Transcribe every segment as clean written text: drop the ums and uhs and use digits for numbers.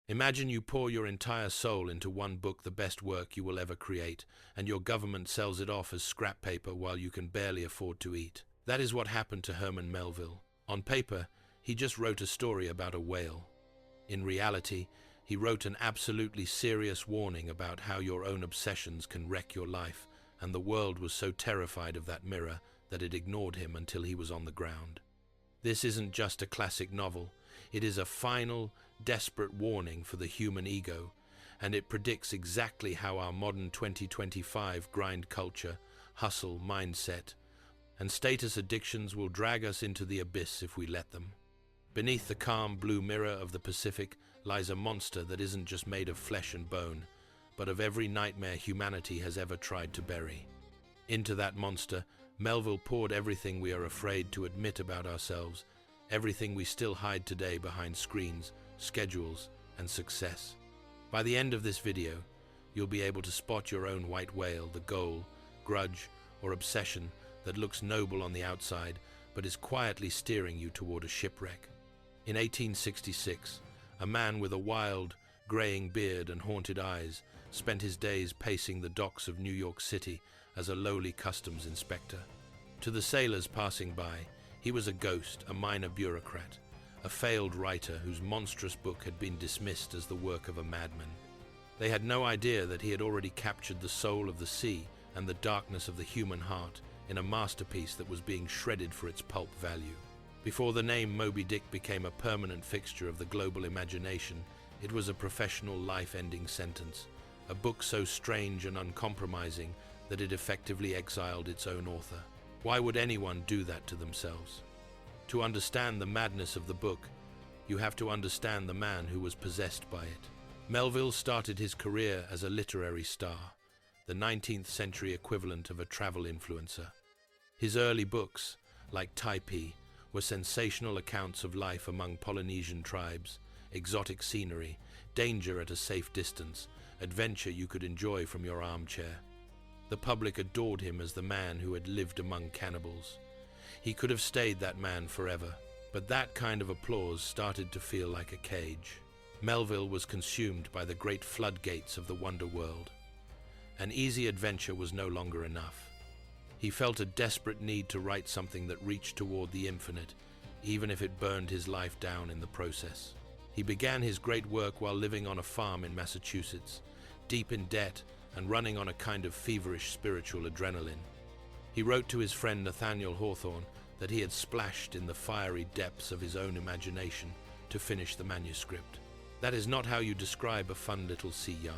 Imagine you pour your entire soul into one book, the best work you will ever create, and your government sells it off as scrap paper while you can barely afford to eat. That is what happened to Herman Melville. On paper, he just wrote a story about a whale. In reality, he wrote an absolutely serious warning about how your own obsessions can wreck your life, and the world was so terrified of that mirror that it ignored him until he was on the ground. This isn't just a classic novel, it is a final, desperate warning for the human ego, and it predicts exactly how our modern 2025 grind culture, hustle mindset, and status addictions will drag us into the abyss if we let them. Beneath the calm blue mirror of the Pacific lies a monster that isn't just made of flesh and bone, but of every nightmare humanity has ever tried to bury. Into that monster, Melville poured everything we are afraid to admit about ourselves, everything we still hide today behind screens, schedules, and success. By the end of this video, you'll be able to spot your own white whale, the goal, grudge, or obsession that looks noble on the outside, but is quietly steering you toward a shipwreck. In 1866, a man with a wild, graying beard and haunted eyes spent his days pacing the docks of New York City as a lowly customs inspector. To the sailors passing by, he was a ghost, a minor bureaucrat, a failed writer whose monstrous book had been dismissed as the work of a madman. They had no idea that he had already captured the soul of the sea and the darkness of the human heart in a masterpiece that was being shredded for its pulp value. Before the name Moby-Dick became a permanent fixture of the global imagination, it was a professional life-ending sentence, a book so strange and uncompromising that it effectively exiled its own author. Why would anyone do that to themselves? To understand the madness of the book, you have to understand the man who was possessed by it. Melville started his career as a literary star, the 19th century equivalent of a travel influencer. His early books, like Typee, were sensational accounts of life among Polynesian tribes, exotic scenery, danger at a safe distance, adventure you could enjoy from your armchair. The public adored him as the man who had lived among cannibals. He could have stayed that man forever, but that kind of applause started to feel like a cage. Melville was consumed by the great floodgates of the wonder world. An easy adventure was no longer enough. He felt a desperate need to write something that reached toward the infinite, even if it burned his life down in the process. He began his great work while living on a farm in Massachusetts, deep in debt and running on a kind of feverish spiritual adrenaline. He wrote to his friend Nathaniel Hawthorne that he had splashed in the fiery depths of his own imagination to finish the manuscript. That is not how you describe a fun little sea yarn.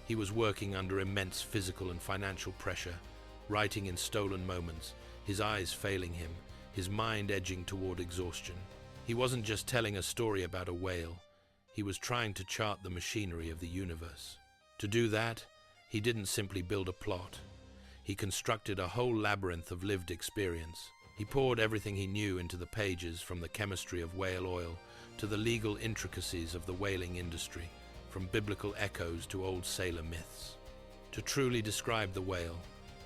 He was working under immense physical and financial pressure, writing in stolen moments, his eyes failing him, his mind edging toward exhaustion. He wasn't just telling a story about a whale, he was trying to chart the machinery of the universe. To do that, he didn't simply build a plot. He constructed a whole labyrinth of lived experience. He poured everything he knew into the pages, from the chemistry of whale oil to the legal intricacies of the whaling industry, from biblical echoes to old sailor myths. To truly describe the whale,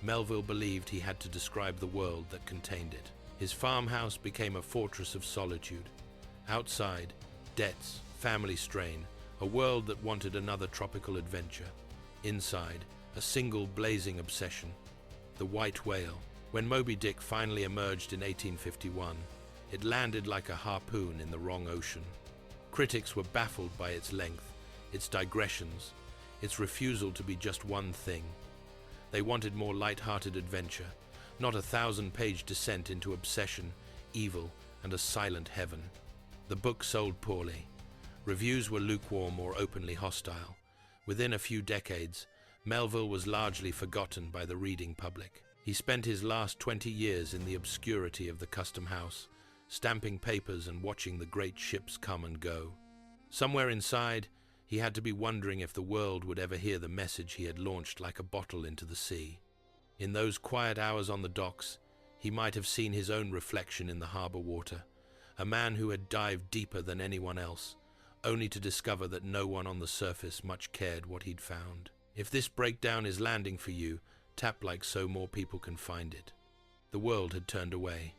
Melville believed he had to describe the world that contained it. His farmhouse became a fortress of solitude. Outside, debts, family strain, a world that wanted another tropical adventure. Inside, a single blazing obsession, the white whale. When Moby-Dick finally emerged in 1851, it landed like a harpoon in the wrong ocean. Critics were baffled by its length, its digressions, its refusal to be just one thing. They wanted more light-hearted adventure, not a 1,000-page descent into obsession, evil, and a silent heaven. The book sold poorly. Reviews were lukewarm or openly hostile. Within a few decades, Melville was largely forgotten by the reading public. He spent his last 20 years in the obscurity of the custom house, stamping papers and watching the great ships come and go. Somewhere inside, he had to be wondering if the world would ever hear the message he had launched like a bottle into the sea. In those quiet hours on the docks, he might have seen his own reflection in the harbor water, a man who had dived deeper than anyone else, only to discover that no one on the surface much cared what he'd found. If this breakdown is landing for you, tap like so more people can find it. The world had turned away,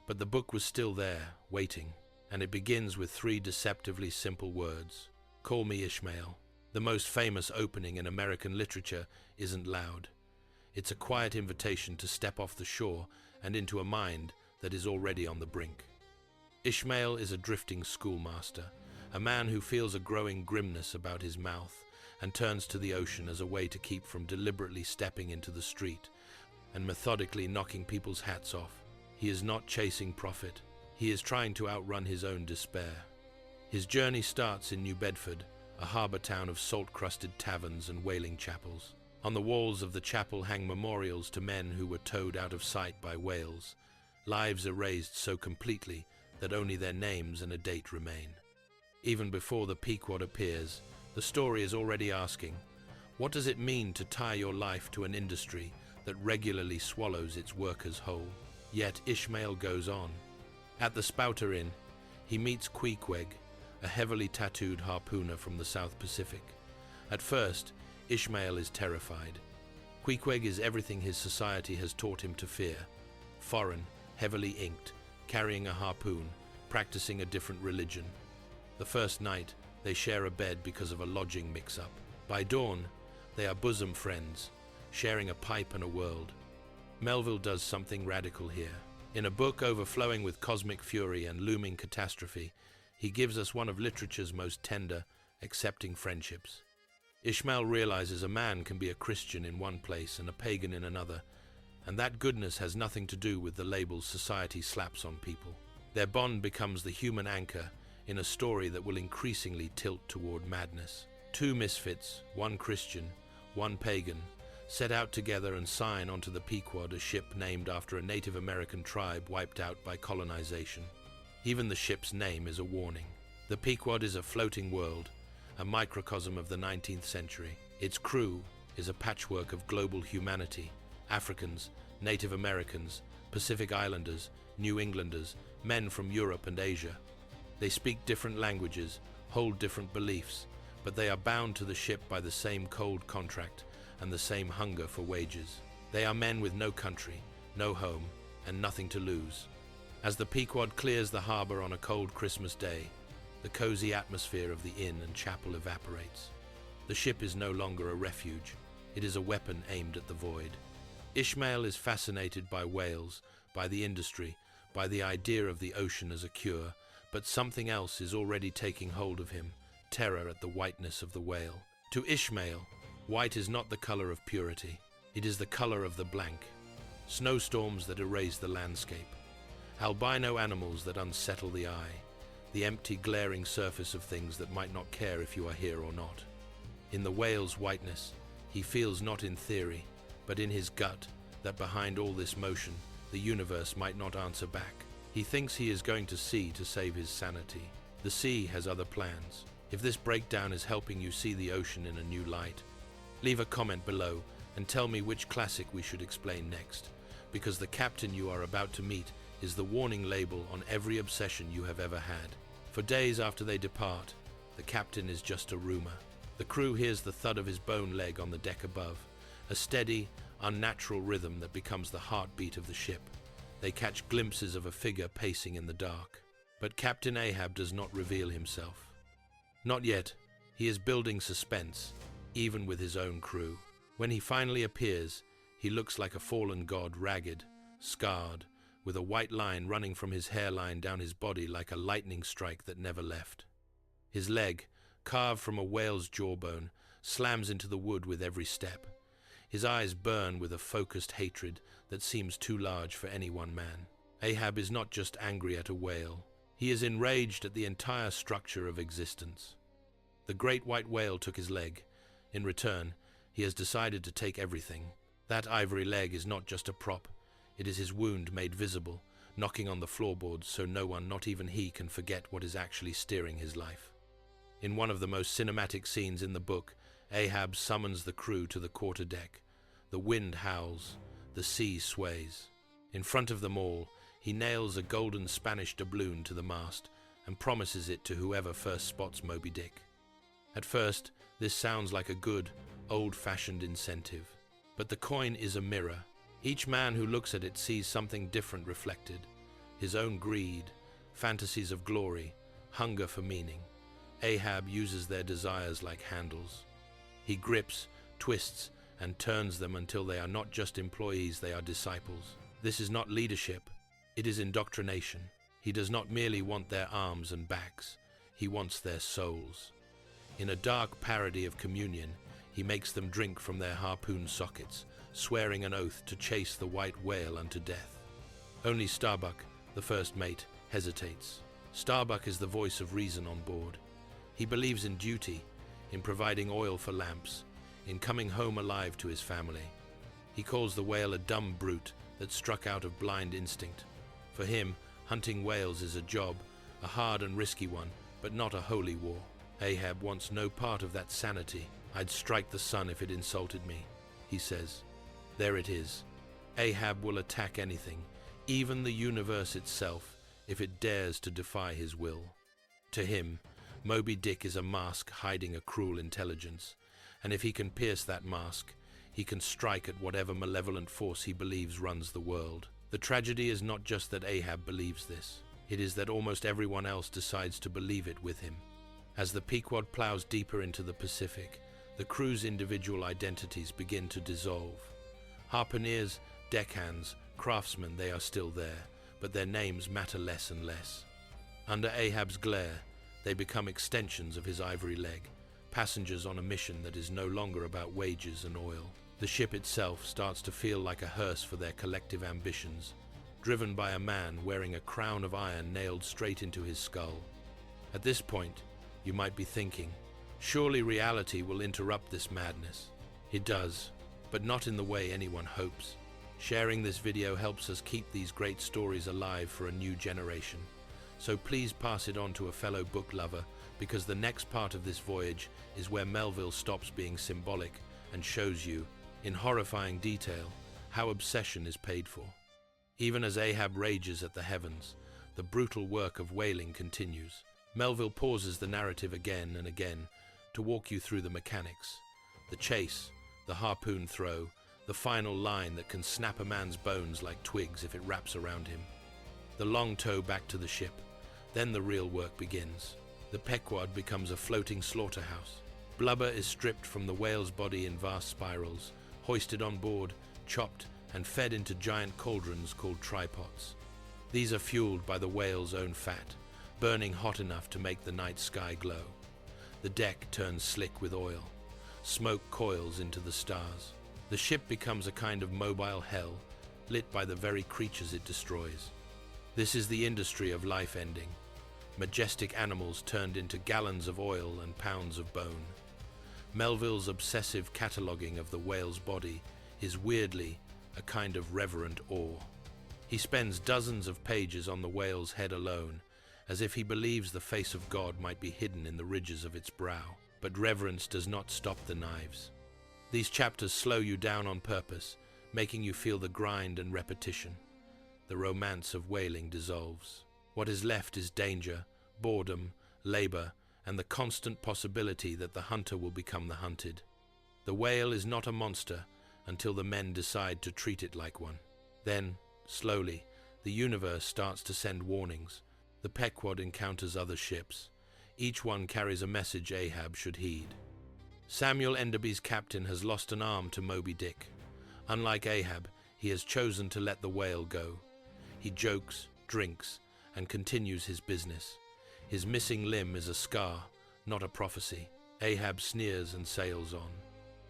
but the book was still there, waiting, and it begins with 3 deceptively simple words. Call me Ishmael. The most famous opening in American literature isn't loud. It's a quiet invitation to step off the shore and into a mind that is already on the brink. Ishmael is a drifting schoolmaster, a man who feels a growing grimness about his mouth and turns to the ocean as a way to keep from deliberately stepping into the street and methodically knocking people's hats off. He is not chasing profit. He is trying to outrun his own despair. His journey starts in New Bedford, a harbor town of salt-crusted taverns and whaling chapels. On the walls of the chapel hang memorials to men who were towed out of sight by whales, lives erased so completely that only their names and a date remain. Even before the Pequod appears, the story is already asking, what does it mean to tie your life to an industry that regularly swallows its workers whole? Yet Ishmael goes on. At the Spouter Inn, he meets Pequod, a heavily tattooed harpooner from the South Pacific. At first, Ishmael is terrified. Pequod is everything his society has taught him to fear. Foreign, heavily inked, carrying a harpoon, practicing a different religion. The first night, they share a bed because of a lodging mix-up. By dawn, they are bosom friends, sharing a pipe and a world. Melville does something radical here. In a book overflowing with cosmic fury and looming catastrophe, he gives us one of literature's most tender, accepting friendships. Ishmael realizes a man can be a Christian in one place and a pagan in another, and that goodness has nothing to do with the labels society slaps on people. Their bond becomes the human anchor in a story that will increasingly tilt toward madness. Two misfits, one Christian, one pagan, set out together and sign onto the Pequod, a ship named after a Native American tribe wiped out by colonization. Even the ship's name is a warning. The Pequod is a floating world, a microcosm of the 19th century. Its crew is a patchwork of global humanity: Africans, Native Americans, Pacific Islanders, New Englanders, men from Europe and Asia. They speak different languages, hold different beliefs, but they are bound to the ship by the same cold contract and the same hunger for wages. They are men with no country, no home, and nothing to lose. As the Pequod clears the harbor on a cold Christmas day, the cozy atmosphere of the inn and chapel evaporates. The ship is no longer a refuge. It is a weapon aimed at the void. Ishmael is fascinated by whales, by the industry, by the idea of the ocean as a cure, but something else is already taking hold of him: terror at the whiteness of the whale. To Ishmael, white is not the color of purity. It is the color of the blank. Snowstorms that erase the landscape. Albino animals that unsettle the eye. The empty, glaring surface of things that might not care if you are here or not. In the whale's whiteness, he feels not in theory, but in his gut, that behind all this motion, the universe might not answer back. He thinks he is going to sea to save his sanity. The sea has other plans. If this breakdown is helping you see the ocean in a new light, leave a comment below and tell me which classic we should explain next, because the captain you are about to meet is the warning label on every obsession you have ever had. For days after they depart, the captain is just a rumor. The crew hears the thud of his bone leg on the deck above, a steady, unnatural rhythm that becomes the heartbeat of the ship. They catch glimpses of a figure pacing in the dark. But Captain Ahab does not reveal himself. Not yet. He is building suspense, even with his own crew. When he finally appears, he looks like a fallen god, ragged, scarred, with a white line running from his hairline down his body like a lightning strike that never left. His leg, carved from a whale's jawbone, slams into the wood with every step. His eyes burn with a focused hatred that seems too large for any one man. Ahab is not just angry at a whale. He is enraged at the entire structure of existence. The great white whale took his leg. In return, he has decided to take everything. That ivory leg is not just a prop. It is his wound made visible, knocking on the floorboards so no one, not even he, can forget what is actually steering his life. In one of the most cinematic scenes in the book, Ahab summons the crew to the quarterdeck. The wind howls, the sea sways. In front of them all, he nails a golden Spanish doubloon to the mast and promises it to whoever first spots Moby-Dick. At first, this sounds like a good, old-fashioned incentive. But the coin is a mirror. Each man who looks at it sees something different reflected. His own greed, fantasies of glory, hunger for meaning. Ahab uses their desires like handles. He grips, twists, and turns them until they are not just employees, they are disciples. This is not leadership, it is indoctrination. He does not merely want their arms and backs, he wants their souls. In a dark parody of communion, he makes them drink from their harpoon sockets, swearing an oath to chase the white whale unto death. Only Starbuck, the first mate, hesitates. Starbuck is the voice of reason on board. He believes in duty, in providing oil for lamps, in coming home alive to his family. He calls the whale a dumb brute that struck out of blind instinct. For him, hunting whales is a job, a hard and risky one, but not a holy war. Ahab wants no part of that sanity. I'd strike the sun if it insulted me, he says. There it is. Ahab will attack anything, even the universe itself, if it dares to defy his will. To him, Moby-Dick is a mask hiding a cruel intelligence, and if he can pierce that mask, he can strike at whatever malevolent force he believes runs the world. The tragedy is not just that Ahab believes this, it is that almost everyone else decides to believe it with him. As the Pequod plows deeper into the Pacific, the crew's individual identities begin to dissolve. Harpooneers, deckhands, craftsmen, they are still there, but their names matter less and less. Under Ahab's glare, they become extensions of his ivory leg, passengers on a mission that is no longer about wages and oil. The ship itself starts to feel like a hearse for their collective ambitions, driven by a man wearing a crown of iron nailed straight into his skull. At this point, you might be thinking, surely reality will interrupt this madness. It does, but not in the way anyone hopes. Sharing this video helps us keep these great stories alive for a new generation. So please pass it on to a fellow book lover, because the next part of this voyage is where Melville stops being symbolic and shows you, in horrifying detail, how obsession is paid for. Even as Ahab rages at the heavens, the brutal work of whaling continues. Melville pauses the narrative again and again to walk you through the mechanics, the chase, the harpoon throw, the final line that can snap a man's bones like twigs if it wraps around him. The long tow back to the ship, then the real work begins. The Pequod becomes a floating slaughterhouse. Blubber is stripped from the whale's body in vast spirals, hoisted on board, chopped, and fed into giant cauldrons called tripods. These are fueled by the whale's own fat, burning hot enough to make the night sky glow. The deck turns slick with oil. Smoke coils into the stars. The ship becomes a kind of mobile hell, lit by the very creatures it destroys. This is the industry of life ending. Majestic animals turned into gallons of oil and pounds of bone. Melville's obsessive cataloguing of the whale's body is weirdly a kind of reverent awe. He spends dozens of pages on the whale's head alone, as if he believes the face of God might be hidden in the ridges of its brow. But reverence does not stop the knives. These chapters slow you down on purpose, making you feel the grind and repetition. The romance of whaling dissolves. What is left is danger, boredom, labor, and the constant possibility that the hunter will become the hunted. The whale is not a monster until the men decide to treat it like one. Then, slowly, the universe starts to send warnings. The Pequod encounters other ships. Each one carries a message Ahab should heed. Samuel Enderby's captain has lost an arm to Moby-Dick. Unlike Ahab, he has chosen to let the whale go. He jokes, drinks, and continues his business. His missing limb is a scar, not a prophecy. Ahab sneers and sails on.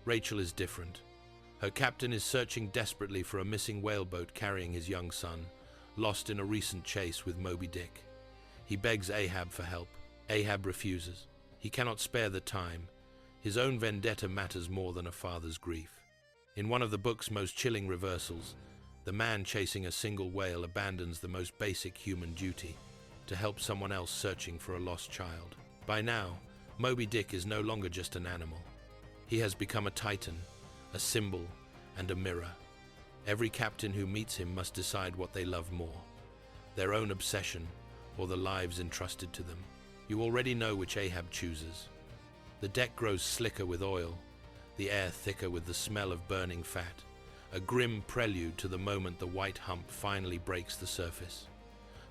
Rachel is different. Her captain is searching desperately for a missing whaleboat carrying his young son, lost in a recent chase with Moby-Dick. He begs Ahab for help. Ahab refuses. He cannot spare the time. His own vendetta matters more than a father's grief. In one of the book's most chilling reversals, the man chasing a single whale abandons the most basic human duty to help someone else searching for a lost child. By now, Moby-Dick is no longer just an animal. He has become a titan, a symbol, and a mirror. Every captain who meets him must decide what they love more, their own obsession or the lives entrusted to them. You already know which Ahab chooses. The deck grows slicker with oil, the air thicker with the smell of burning fat, a grim prelude to the moment the white hump finally breaks the surface.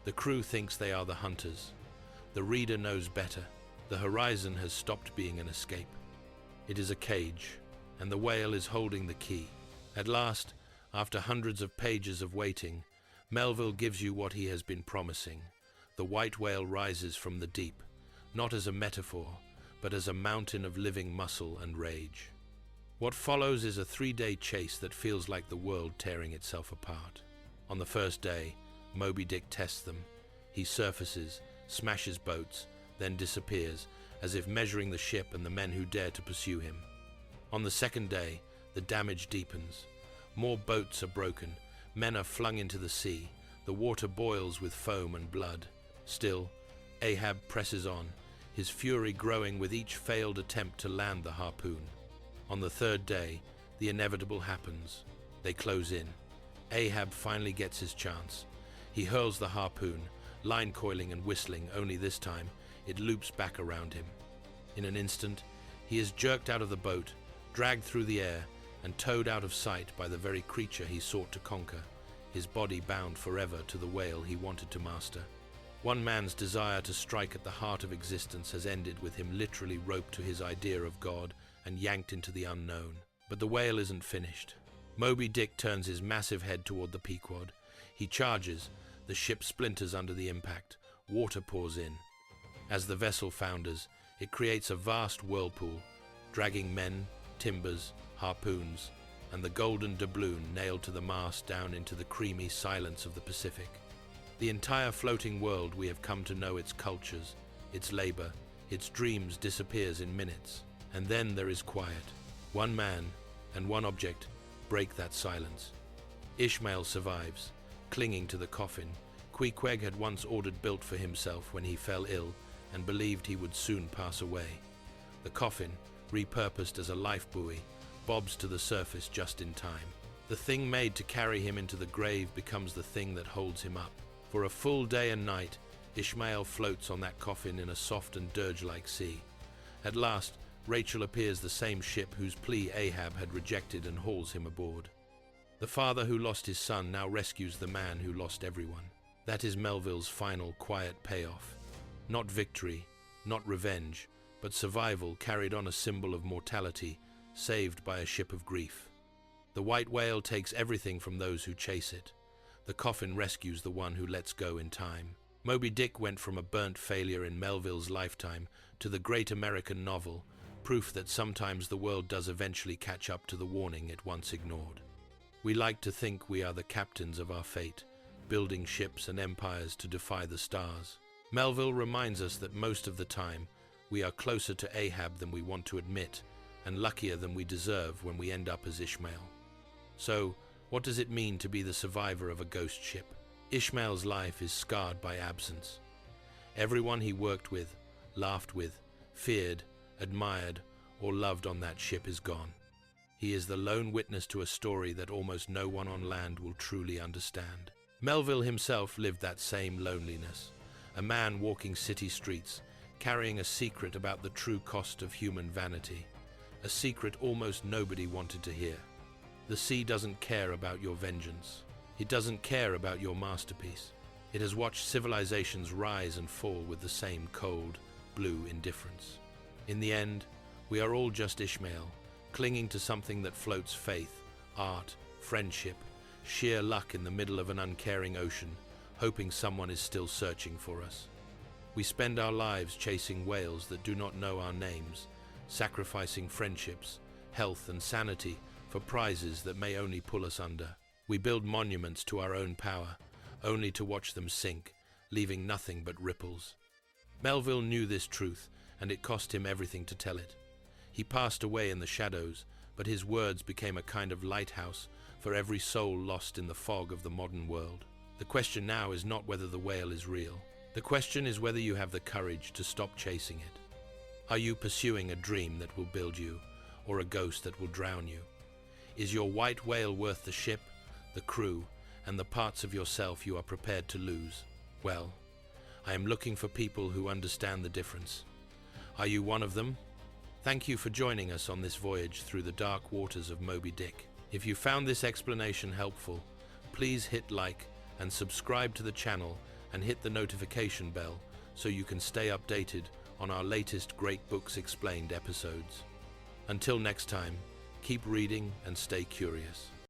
The crew thinks they are the hunters. The reader knows better. The horizon has stopped being an escape. It is a cage, and the whale is holding the key. At last, after hundreds of pages of waiting, Melville gives you what he has been promising. The white whale rises from the deep, not as a metaphor, but as a mountain of living muscle and rage. What follows is a 3-day chase that feels like the world tearing itself apart. On the first day, Moby-Dick tests them. He surfaces, smashes boats, then disappears, as if measuring the ship and the men who dare to pursue him. On the second day, the damage deepens. More boats are broken, men are flung into the sea, the water boils with foam and blood. Still, Ahab presses on, his fury growing with each failed attempt to land the harpoon. On the third day, the inevitable happens. They close in. Ahab finally gets his chance. He hurls the harpoon, line coiling and whistling, only this time it loops back around him. In an instant, he is jerked out of the boat, dragged through the air, and towed out of sight by the very creature he sought to conquer, his body bound forever to the whale he wanted to master. One man's desire to strike at the heart of existence has ended with him literally roped to his idea of God and yanked into the unknown. But the whale isn't finished. Moby-Dick turns his massive head toward the Pequod. He charges. The ship splinters under the impact. Water pours in. As the vessel founders, it creates a vast whirlpool, dragging men, timbers, harpoons, and the golden doubloon nailed to the mast down into the creamy silence of the Pacific. The entire floating world we have come to know, its cultures, its labor, its dreams, disappears in minutes. And then there is quiet. One man and one object break that silence. Ishmael survives, clinging to the coffin. Pequod had once ordered built for himself when he fell ill and believed he would soon pass away. The coffin, repurposed as a life buoy, bobs to the surface just in time. The thing made to carry him into the grave becomes the thing that holds him up. For a full day and night, Ishmael floats on that coffin in a soft and dirge-like sea. At last, Rachel appears, the same ship whose plea Ahab had rejected, and hauls him aboard. The father who lost his son now rescues the man who lost everyone. That is Melville's final quiet payoff. Not victory, not revenge, but survival carried on, a symbol of mortality, saved by a ship of grief. The white whale takes everything from those who chase it. The coffin rescues the one who lets go in time. Moby-Dick went from a burnt failure in Melville's lifetime to the great American novel, proof that sometimes the world does eventually catch up to the warning it once ignored. We like to think we are the captains of our fate, building ships and empires to defy the stars. Melville reminds us that most of the time, we are closer to Ahab than we want to admit, and luckier than we deserve when we end up as Ishmael. So, what does it mean to be the survivor of a ghost ship? Ishmael's life is scarred by absence. Everyone he worked with, laughed with, feared, admired, or loved on that ship is gone. He is the lone witness to a story that almost no one on land will truly understand. Melville himself lived that same loneliness, a man walking city streets, carrying a secret about the true cost of human vanity, a secret almost nobody wanted to hear. The sea doesn't care about your vengeance. It doesn't care about your masterpiece. It has watched civilizations rise and fall with the same cold, blue indifference. In the end, we are all just Ishmael, clinging to something that floats: faith, art, friendship, sheer luck in the middle of an uncaring ocean, hoping someone is still searching for us. We spend our lives chasing whales that do not know our names, sacrificing friendships, health, and sanity for prizes that may only pull us under. We build monuments to our own power, only to watch them sink, leaving nothing but ripples. Melville knew this truth, and it cost him everything to tell it. He passed away in the shadows, but his words became a kind of lighthouse for every soul lost in the fog of the modern world. The question now is not whether the whale is real. The question is whether you have the courage to stop chasing it. Are you pursuing a dream that will build you, or a ghost that will drown you? Is your white whale worth the ship, the crew, and the parts of yourself you are prepared to lose? Well, I am looking for people who understand the difference. Are you one of them? Thank you for joining us on this voyage through the dark waters of Moby-Dick. If you found this explanation helpful, please hit like and subscribe to the channel and hit the notification bell so you can stay updated on our latest Great Books Explained episodes. Until next time, keep reading and stay curious.